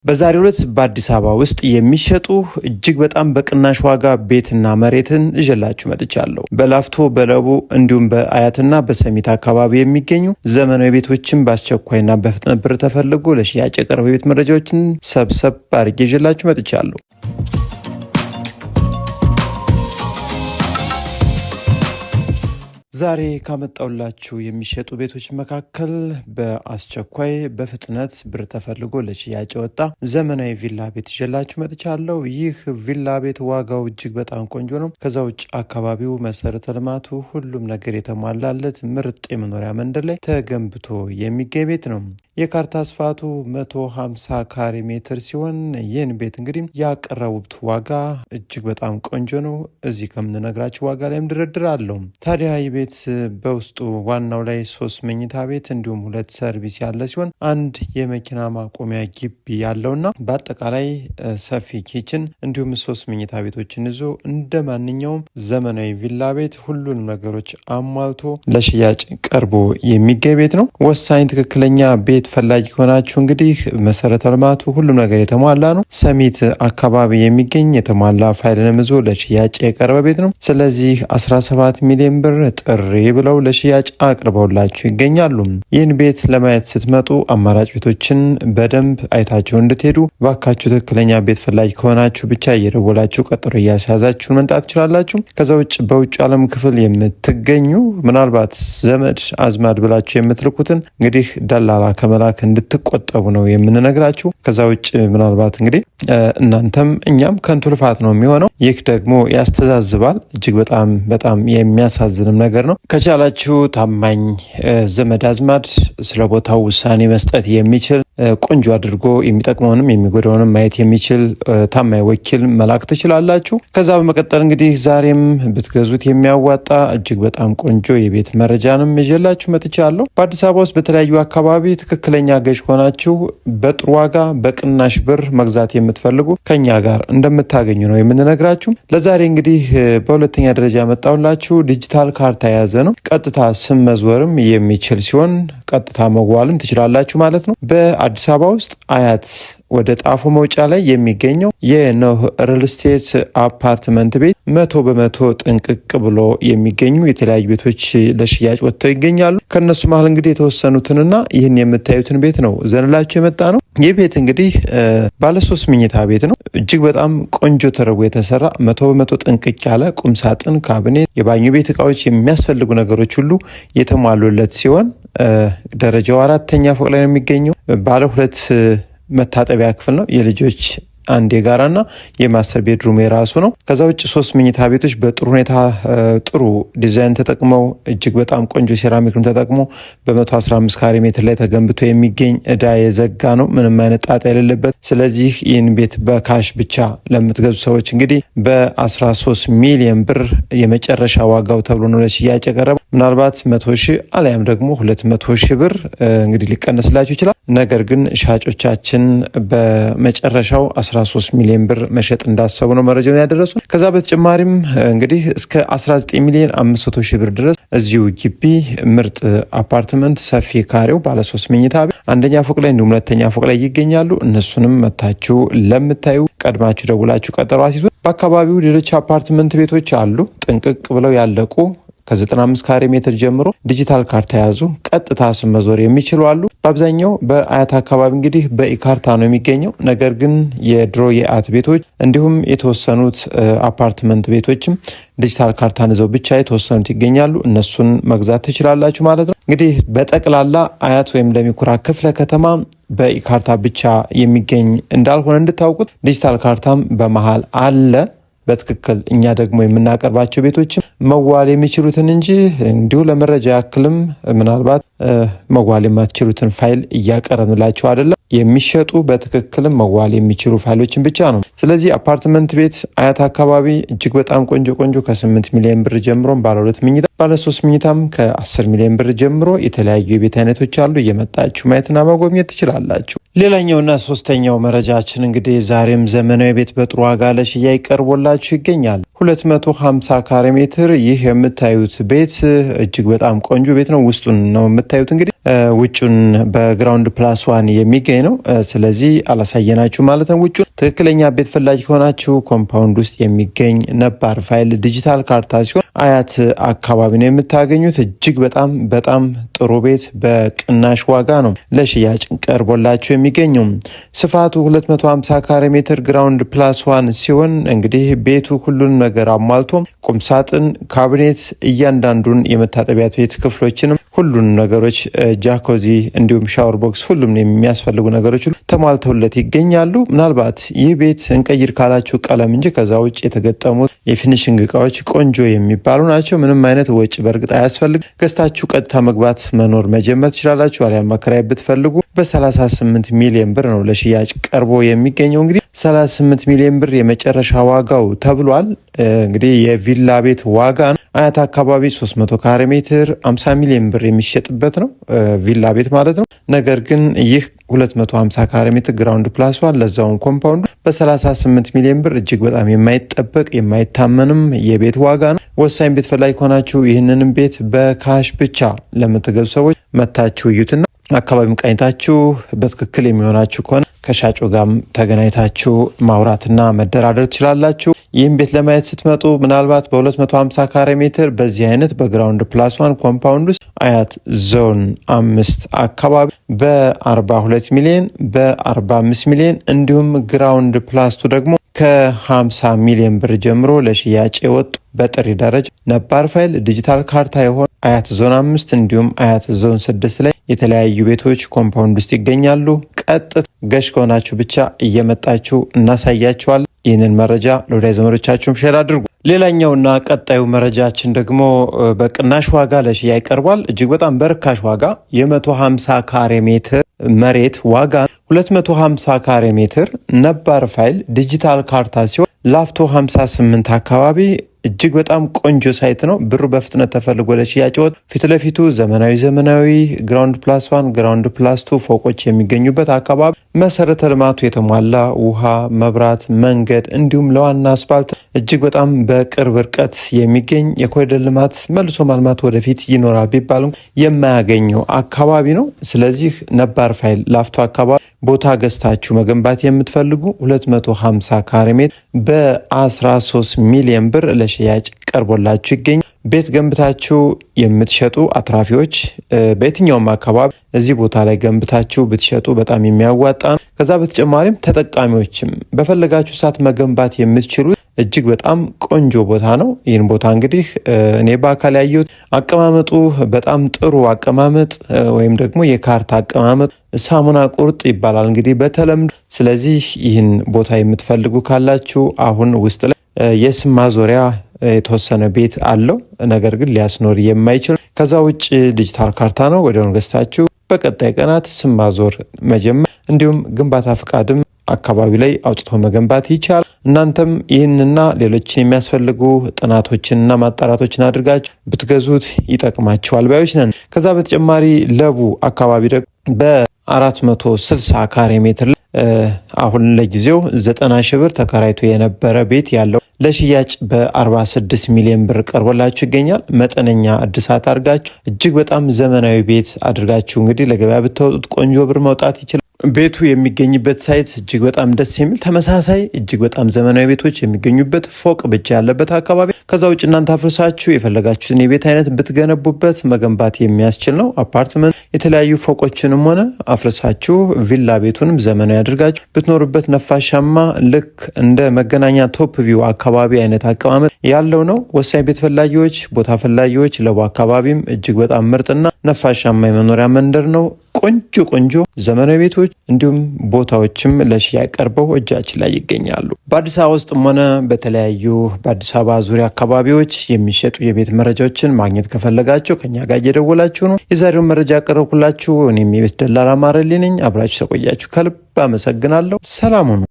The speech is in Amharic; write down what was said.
በዛሬው ዕለት በአዲስ አበባ ውስጥ የሚሸጡ እጅግ በጣም በቅናሽ ዋጋ ቤትና መሬትን ይዤላችሁ መጥቻለሁ። በላፍቶ በለቡ እንዲሁም በአያትና በሰሚት አካባቢ የሚገኙ ዘመናዊ ቤቶችን በአስቸኳይና በፍጥነት ብር ተፈልጎ ለሽያጭ የቀረቡ የቤት መረጃዎችን ሰብሰብ አድርጌ ይዤላችሁ መጥቻለሁ። ዛሬ ካመጣውላችሁ የሚሸጡ ቤቶች መካከል በአስቸኳይ በፍጥነት ብር ተፈልጎ ለሽያጭ ወጣ ዘመናዊ ቪላ ቤት ይዤላችሁ መጥቻለሁ። ይህ ቪላ ቤት ዋጋው እጅግ በጣም ቆንጆ ነው። ከዛ ውጭ አካባቢው መሰረተ ልማቱ ሁሉም ነገር የተሟላለት ምርጥ የመኖሪያ መንደር ላይ ተገንብቶ የሚገኝ ቤት ነው። የካርታ ስፋቱ 150 ካሬ ሜትር ሲሆን ይህን ቤት እንግዲህ ያቀረቡት ዋጋ እጅግ በጣም ቆንጆ ነው። እዚህ ከምንነግራችሁ ዋጋ ላይም ድርድር አለው። ታዲያ ቤት በውስጡ ዋናው ላይ 3 መኝታ ቤት እንዲሁም 2 ሰርቪስ ያለ ሲሆን አንድ የመኪና ማቆሚያ ግቢ ያለውና በአጠቃላይ ሰፊ ኪችን እንዲሁም 3 መኝታ ቤቶችን ይዞ እንደ ማንኛውም ዘመናዊ ቪላ ቤት ሁሉንም ነገሮች አሟልቶ ለሽያጭ ቀርቦ የሚገኝ ቤት ነው። ወሳኝ ትክክለኛ ቤት ፈላጊ ከሆናችሁ እንግዲህ መሰረተ ልማቱ ሁሉም ነገር የተሟላ ነው። ሰሚት አካባቢ የሚገኝ የተሟላ ፋይልንም ይዞ ለሽያጭ የቀረበ ቤት ነው። ስለዚህ 17 ሚሊዮን ብር ጥሪ ብለው ለሽያጭ አቅርበውላችሁ ይገኛሉ። ይህን ቤት ለማየት ስትመጡ አማራጭ ቤቶችን በደንብ አይታችሁ እንድትሄዱ ባካችሁ። ትክክለኛ ቤት ፈላጊ ከሆናችሁ ብቻ እየደወላችሁ ቀጠሮ እያስያዛችሁን መምጣት ትችላላችሁ። ከዛ ውጭ በውጭ ዓለም ክፍል የምትገኙ ምናልባት ዘመድ አዝማድ ብላችሁ የምትልኩትን እንግዲህ ደላላ ከመላክ እንድትቆጠቡ ነው የምንነግራችሁ። ከዛ ውጭ ምናልባት እንግዲህ እናንተም እኛም ከንቱ ልፋት ነው የሚሆነው። ይህ ደግሞ ያስተዛዝባል። እጅግ በጣም የሚያሳዝንም ነገር ነው። ከቻላችሁ ታማኝ ዘመድ አዝማድ ስለ ቦታው ውሳኔ መስጠት የሚችል ቆንጆ አድርጎ የሚጠቅመውንም የሚጎዳውንም ማየት የሚችል ታማኝ ወኪል መላክ ትችላላችሁ። ከዛ በመቀጠል እንግዲህ ዛሬም ብትገዙት የሚያዋጣ እጅግ በጣም ቆንጆ የቤት መረጃንም ይዤላችሁ መጥቻለሁ። በአዲስ አበባ ውስጥ በተለያዩ አካባቢ ትክክለኛ ገዥ ሆናችሁ በጥሩ ዋጋ በቅናሽ ብር መግዛት የምትፈልጉ ከኛ ጋር እንደምታገኙ ነው የምንነግራችሁ። ለዛሬ እንግዲህ በሁለተኛ ደረጃ መጣሁላችሁ ዲጂታል ካርታ የያዘ ነው። ቀጥታ ስም መዝወርም የሚችል ሲሆን ቀጥታ መዋልም ትችላላችሁ ማለት ነው። በአዲስ አበባ ውስጥ አያት ወደ ጣፎ መውጫ ላይ የሚገኘው የኖህ ሪል ስቴት አፓርትመንት ቤት 100% ጥንቅቅ ብሎ የሚገኙ የተለያዩ ቤቶች ለሽያጭ ወጥተው ይገኛሉ። ከነሱ መሀል እንግዲህ የተወሰኑትንና ይህን የምታዩትን ቤት ነው ዘንላችሁ የመጣ ነው። ይህ ቤት እንግዲህ ባለ 3 መኝታ ቤት ነው። እጅግ በጣም ቆንጆ ተደርጎ የተሰራ 100% ጥንቅቅ ያለ ቁም ሳጥን፣ ካቢኔት፣ የባኞ ቤት እቃዎች፣ የሚያስፈልጉ ነገሮች ሁሉ የተሟሉለት ሲሆን ደረጃው 4ኛ ፎቅ ላይ ነው የሚገኘው። ባለ 2 መታጠቢያ ክፍል ነው። የልጆች አንድ የጋራና የማስተር ቤድሩም የራሱ ነው። ከዛ ውጭ 3 መኝታ ቤቶች በጥሩ ሁኔታ ጥሩ ዲዛይን ተጠቅመው እጅግ በጣም ቆንጆ ሴራሚክን ተጠቅሞ በ115 ካሬ ሜትር ላይ ተገንብቶ የሚገኝ እዳ የዘጋ ነው። ምንም አይነት ጣጣ የሌለበት። ስለዚህ ይህን ቤት በካሽ ብቻ ለምትገዙ ሰዎች እንግዲህ በ13 ሚሊዮን ብር የመጨረሻ ዋጋው ተብሎ ነው ለሽያጭ የቀረበው። ምናልባት 100 ሺህ አሊያም ደግሞ 200 ሺህ ብር እንግዲህ ሊቀነስላችሁ ይችላል። ነገር ግን ሻጮቻችን በመጨረሻው 13 ሚሊዮን ብር መሸጥ እንዳሰቡ ነው መረጃውን ያደረሱ። ከዛ በተጨማሪም እንግዲህ እስከ 19 ሚሊዮን 500 ሺህ ብር ድረስ እዚሁ ግቢ ምርጥ አፓርትመንት ሰፊ ካሬው ባለ 3 መኝታ አንደኛ ፎቅ ላይ እንዲሁም 2ኛ ፎቅ ላይ ይገኛሉ። እነሱንም መታችሁ ለምታዩ ቀድማችሁ ደውላችሁ ቀጠሮ አስይዙ። በአካባቢው ሌሎች አፓርትመንት ቤቶች አሉ ጥንቅቅ ብለው ያለቁ ከ95 ካሬ ሜትር ጀምሮ ዲጂታል ካርታ ያዙ ቀጥታ ስም መዞር የሚችሉ አሉ። በአብዛኛው በአያት አካባቢ እንግዲህ በኢካርታ ነው የሚገኘው። ነገር ግን የድሮ የአያት ቤቶች እንዲሁም የተወሰኑት አፓርትመንት ቤቶችም ዲጂታል ካርታን ይዘው ብቻ የተወሰኑት ይገኛሉ። እነሱን መግዛት ትችላላችሁ ማለት ነው። እንግዲህ በጠቅላላ አያት ወይም ለሚኩራ ክፍለ ከተማ በኢካርታ ብቻ የሚገኝ እንዳልሆነ እንድታውቁት ዲጂታል ካርታም በመሃል አለ። በትክክል እኛ ደግሞ የምናቀርባቸው ቤቶችም መዋል የሚችሉትን እንጂ እንዲሁ ለመረጃ ያክልም ምናልባት መዋል የማትችሉትን ፋይል እያቀረብንላቸው አይደለም። የሚሸጡ በትክክልም መዋል የሚችሉ ፋይሎችን ብቻ ነው። ስለዚህ አፓርትመንት ቤት አያት አካባቢ እጅግ በጣም ቆንጆ ከ8 ሚሊዮን ብር ጀምሮ ባለ 2 መኝታ ባለ 3 መኝታም ከ10 ሚሊዮን ብር ጀምሮ የተለያዩ የቤት አይነቶች አሉ። እየመጣችሁ ማየትና መጎብኘት ትችላላችሁ። ሌላኛውና ሶስተኛው መረጃችን እንግዲህ ዛሬም ዘመናዊ ቤት በጥሩ ዋጋ ለሽያጭ ቀርቦላችሁ ይገኛል። 250 ካሬ ሜትር። ይህ የምታዩት ቤት እጅግ በጣም ቆንጆ ቤት ነው። ውስጡን ነው የምታዩት። እንግዲህ ውጩን በግራውንድ ፕላስ ዋን የሚገኝ ነው። ስለዚህ አላሳየናችሁ ማለት ነው። ውጩን ትክክለኛ ቤት ፈላጊ ከሆናችሁ ኮምፓውንድ ውስጥ የሚገኝ ነባር ፋይል ዲጂታል ካርታ ሲሆን አያት አካባቢ ነው የምታገኙት። እጅግ በጣም ጥሩ ቤት በቅናሽ ዋጋ ነው ለሽያጭ ቀርቦላችሁ የሚገኘው። ስፋቱ 250 ካሬ ሜትር ግራውንድ ፕላስ ዋን ሲሆን እንግዲህ ቤቱ ሁሉን ነገር አሟልቶ ቁምሳጥን፣ ካቢኔት፣ እያንዳንዱን የመታጠቢያ ቤት ክፍሎችንም ሁሉን ነገሮች ጃኮዚ፣ እንዲሁም ሻወር ቦክስ፣ ሁሉም የሚያስፈልጉ ነገሮች ሁሉ ተሟልተውለት ይገኛሉ። ምናልባት ይህ ቤት እንቀይር ካላችሁ ቀለም እንጂ ከዛ ውጭ የተገጠሙት የፊኒሽንግ እቃዎች ቆንጆ የሚባሉ ናቸው። ምንም አይነት ወጪ በእርግጥ አያስፈልግ። ገዝታችሁ ቀጥታ መግባት መኖር መጀመር ትችላላችሁ። አሊያም ማከራየት ብትፈልጉ በ38 ሚሊዮን ብር ነው ለሽያጭ ቀርቦ የሚገኘው። እንግዲህ 38 ሚሊዮን ብር የመጨረሻ ዋጋው ተብሏል። እንግዲህ የቪላ ቤት ዋጋ ነው። አያት አካባቢ 300 ካሬ ሜትር 50 ሚሊዮን ብር የሚሸጥበት ነው ቪላ ቤት ማለት ነው። ነገር ግን ይህ 250 ካሬ ሜትር ግራውንድ ፕላስ ዋን ለዛውን ኮምፓውንድ በ38 ሚሊዮን ብር እጅግ በጣም የማይጠበቅ የማይታመንም የቤት ዋጋ ነው። ወሳኝ ቤት ፈላጊ ከሆናችሁ ይህንንም ቤት በካሽ ብቻ ለምትገዙ ሰዎች መታችሁ እዩትና አካባቢም ቃኝታችሁ በትክክል የሚሆናችሁ ከሆነ ከሻጩ ጋርም ተገናኝታችሁ ማውራትና መደራደር ትችላላችሁ። ይህም ቤት ለማየት ስትመጡ ምናልባት በ250 ካሬ ሜትር በዚህ አይነት በግራውንድ ፕላስ ዋን ኮምፓውንድ ውስጥ አያት ዞን 5 አካባቢ በ42 ሚሊዮን በ45 ሚሊዮን እንዲሁም ግራውንድ ፕላስቱ ደግሞ ከ50 ሚሊዮን ብር ጀምሮ ለሽያጭ የወጡ በጥሪ ደረጃ ነባር ፋይል ዲጂታል ካርታ የሆነ አያት ዞን 5 እንዲሁም አያት ዞን 6 ላይ የተለያዩ ቤቶች ኮምፓውንድ ውስጥ ይገኛሉ። ቀጥታ ገሽ ከሆናችሁ ብቻ እየመጣችሁ እናሳያችኋል። ይህንን መረጃ ለወዳጅ ዘመዶቻችሁም ሼር አድርጉ። ሌላኛውና ቀጣዩ መረጃችን ደግሞ በቅናሽ ዋጋ ለሽያጭ ቀርቧል። እጅግ በጣም በርካሽ ዋጋ የ150 ካሬ ሜትር መሬት ዋጋ 250 ካሬ ሜትር ነባር ፋይል ዲጂታል ካርታ ሲሆን ላፍቶ 58 አካባቢ እጅግ በጣም ቆንጆ ሳይት ነው። ብሩ በፍጥነት ተፈልጎ ለሽያጭ ወጥ ፊት ለፊቱ ዘመናዊ ግራውንድ ፕላስ ዋን ግራውንድ ፕላስ ቱ ፎቆች የሚገኙበት አካባቢ መሰረተ ልማቱ የተሟላ ውሃ፣ መብራት፣ መንገድ እንዲሁም ለዋና አስፋልት እጅግ በጣም በቅርብ ርቀት የሚገኝ የኮሪደር ልማት መልሶ ማልማት ወደፊት ይኖራል ቢባሉም የማያገኘው አካባቢ ነው። ስለዚህ ነባር ፋይል ላፍቶ አካባቢ ቦታ ገዝታችሁ መገንባት የምትፈልጉ 250 ካሬ ሜትር በ13 ሚሊዮን ብር ለሽያጭ ቀርቦላችሁ ይገኛል። ቤት ገንብታችሁ የምትሸጡ አትራፊዎች በየትኛውም አካባቢ እዚህ ቦታ ላይ ገንብታችሁ ብትሸጡ በጣም የሚያዋጣ ነው። ከዛ በተጨማሪም ተጠቃሚዎችም በፈለጋችሁ ሰዓት መገንባት የምትችሉት እጅግ በጣም ቆንጆ ቦታ ነው። ይህን ቦታ እንግዲህ እኔ በአካል ያየሁት አቀማመጡ በጣም ጥሩ አቀማመጥ ወይም ደግሞ የካርታ አቀማመጥ ሳሙና ቁርጥ ይባላል እንግዲህ በተለምዶ። ስለዚህ ይህን ቦታ የምትፈልጉ ካላችሁ አሁን ውስጥ ላይ የስም ማዞሪያ የተወሰነ ቤት አለው፣ ነገር ግን ሊያስኖር የማይችል ከዛ ውጭ ዲጂታል ካርታ ነው። ወዲያውኑ ገዝታችሁ በቀጣይ ቀናት ስም ማዞር መጀመር እንዲሁም ግንባታ ፍቃድም አካባቢ ላይ አውጥቶ መገንባት ይቻላል። እናንተም ይህንና ሌሎችን የሚያስፈልጉ ጥናቶችንና ማጣራቶችን አድርጋችሁ ብትገዙት ይጠቅማችኋል ባዮች ነን። ከዛ በተጨማሪ ለቡ አካባቢ ደግሞ በ460 ካሬ ሜትር አሁን ለጊዜው 90 ሺህ ብር ተከራይቶ የነበረ ቤት ያለው ለሽያጭ በ46 ሚሊዮን ብር ቀርቦላችሁ ይገኛል። መጠነኛ እድሳት አድርጋችሁ እጅግ በጣም ዘመናዊ ቤት አድርጋችሁ እንግዲህ ለገበያ ብታወጡት ቆንጆ ብር መውጣት ይችላል። ቤቱ የሚገኝበት ሳይት እጅግ በጣም ደስ የሚል ተመሳሳይ እጅግ በጣም ዘመናዊ ቤቶች የሚገኙበት ፎቅ ብቻ ያለበት አካባቢ። ከዛ ውጭ እናንተ አፍርሳችሁ የፈለጋችሁትን የቤት አይነት ብትገነቡበት መገንባት የሚያስችል ነው። አፓርትመንት፣ የተለያዩ ፎቆችንም ሆነ አፍርሳችሁ ቪላ ቤቱንም ዘመናዊ አድርጋችሁ ብትኖሩበት ነፋሻማ ልክ እንደ መገናኛ ቶፕ ቪው አካባቢ አይነት አቀማመጥ ያለው ነው። ወሳኝ ቤት ፈላጊዎች፣ ቦታ ፈላጊዎች ለቡ አካባቢም እጅግ በጣም ምርጥና ነፋሻማ የመኖሪያ መንደር ነው። ቆንጆ ዘመናዊ ቤቶች እንዲሁም ቦታዎችም ለሽያጭ ቀርበው እጃችን ላይ ይገኛሉ። በአዲስ አበባ ውስጥም ሆነ በተለያዩ በአዲስ አበባ ዙሪያ አካባቢዎች የሚሸጡ የቤት መረጃዎችን ማግኘት ከፈለጋችሁ ከኛ ጋር እየደወላችሁ ነው። የዛሬውን መረጃ ያቀረብኩላችሁ እኔም የቤት ደላላ ማረልኝ ነኝ። አብራችሁ ተቆያችሁ ከልብ አመሰግናለሁ። ሰላም ሁኑ።